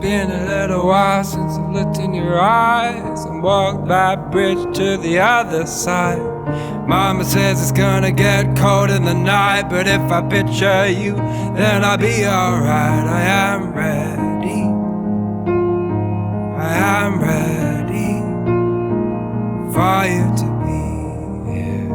Been a little while since I've looked in your eyes and walked that bridge to the other side. Mama says it's gonna get cold in the night, but if I picture you, then I'll be alright. I am ready. I am ready for you to be here.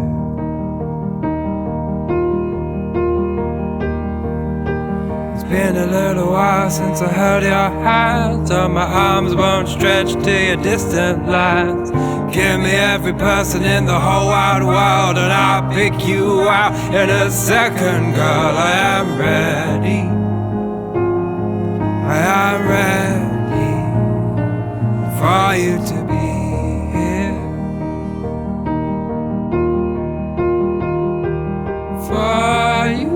It's been a little while since I held your hand, so my arms won't stretch to your distant lands. Give me every person in the whole wide world and I'll pick you out in a second, girl. I am ready. I am ready for you to be here. For you.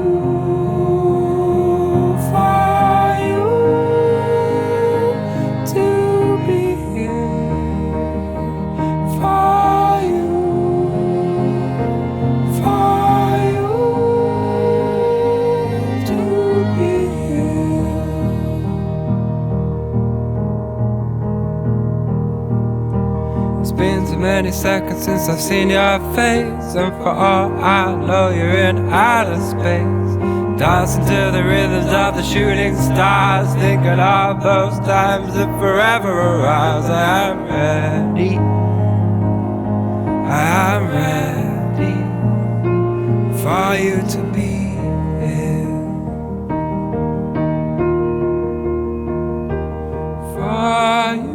Been too many seconds since I've seen your face, and for all I know you're in outer space, dancing to the rhythms of the shooting stars, thinking of those times that forever arrives. I am ready. I am ready for you to be here. For you.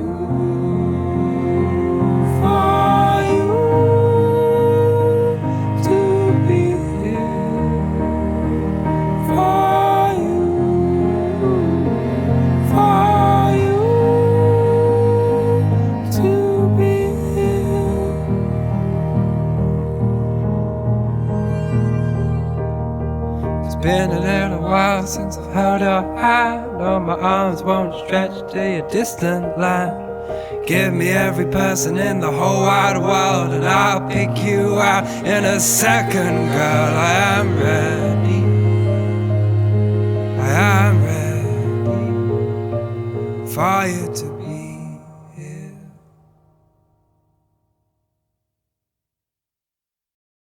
Been a little while since I've held your hand, oh my arms won't stretch to your distant land. Give me every person in the whole wide world and I'll pick you out in a second, girl. I am ready.